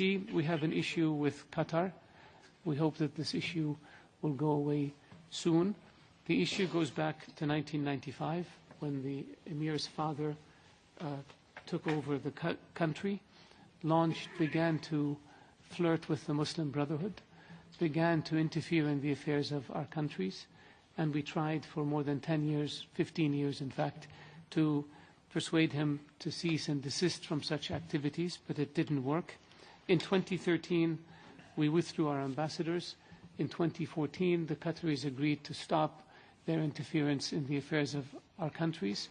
We have an issue with Qatar. We hope that this issue will go away soon. The issue goes back to 1995 when the Emir's father took over the country, began to flirt with the Muslim Brotherhood, began to interfere in the affairs of our countries, and we tried for more than 10 years, 15 years in fact, to persuade him to cease and desist from such activities, but it didn't work. In 2013, we withdrew our ambassadors. In 2014, the Qataris agreed to stop their interference in the affairs of our countries.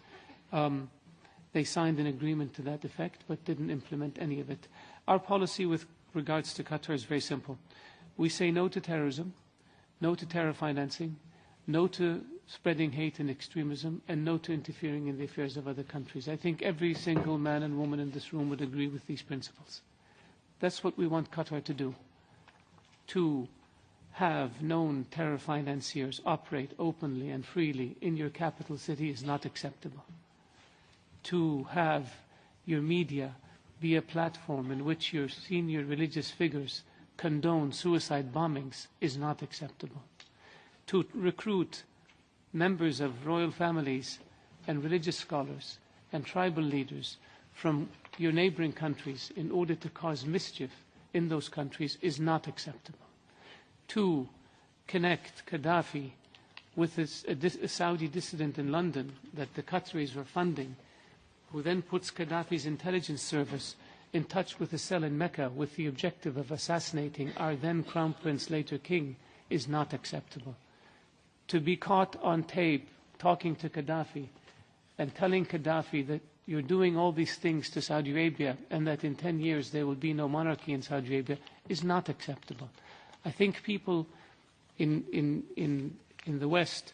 They signed an agreement to that effect, but didn't implement any of it. Our policy with regards to Qatar is very simple. We say no to terrorism, no to terror financing, no to spreading hate and extremism, and no to interfering in the affairs of other countries. I think every single man and woman in this room would agree with these principles. That's what we want Qatar to do. To have known terror financiers operate openly and freely in your capital city is not acceptable. To have your media be a platform in which your senior religious figures condone suicide bombings is not acceptable. To recruit members of royal families and religious scholars and tribal leaders from your neighboring countries in order to cause mischief in those countries is not acceptable. To connect Gaddafi with a Saudi dissident in London that the Qataris were funding, who then puts Gaddafi's intelligence service in touch with a cell in Mecca with the objective of assassinating our then Crown Prince, later King, is not acceptable. To be caught on tape talking to Gaddafi and telling Gaddafi that you're doing all these things to Saudi Arabia and that in 10 years there will be no monarchy in Saudi Arabia is not acceptable. I think people in the West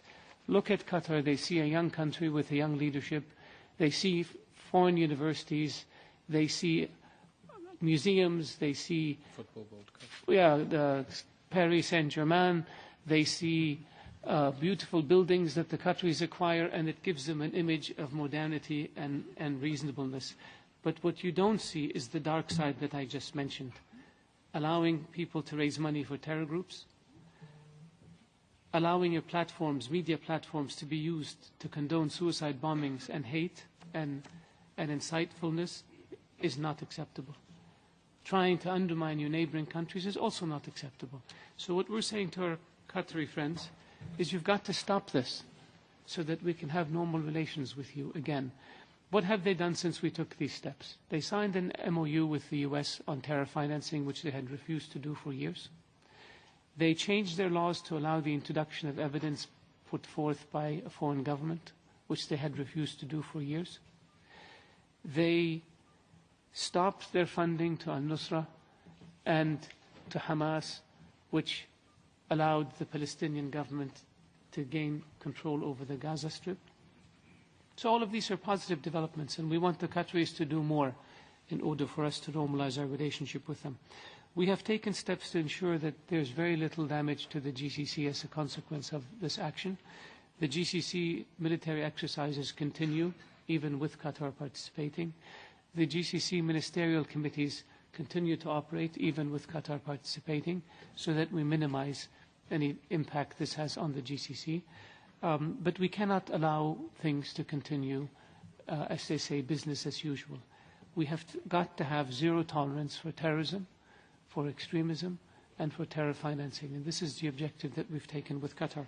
look at Qatar, they see a young country with a young leadership, they see foreign universities, they see museums, they see Football World Cup. the Paris Saint-Germain, they see beautiful buildings that the Qataris acquire, and it gives them an image of modernity and reasonableness. But what you don't see is the dark side that I just mentioned. Allowing people to raise money for terror groups, allowing your platforms, media platforms, to be used to condone suicide bombings and hate and insightfulness is not acceptable. Trying to undermine your neighboring countries is also not acceptable. So what we're saying to our Qatari friends is you've got to stop this so that we can have normal relations with you again. What have they done since we took these steps? They signed an MOU with the US on terror financing, which they had refused to do for years. They changed their laws to allow the introduction of evidence put forth by a foreign government, which they had refused to do for years. They stopped their funding to al-Nusra and to Hamas, which allowed the Palestinian government to gain control over the Gaza Strip. So all of these are positive developments, and we want the Qataris to do more in order for us to normalize our relationship with them. We have taken steps to ensure that there's very little damage to the GCC as a consequence of this action. The GCC military exercises continue, even with Qatar participating. The GCC ministerial committees continue to operate, even with Qatar participating, so that we minimize any impact this has on the GCC. But we cannot allow things to continue, as they say, business as usual. We have got to have zero tolerance for terrorism, for extremism, and for terror financing. And this is the objective that we've taken with Qatar.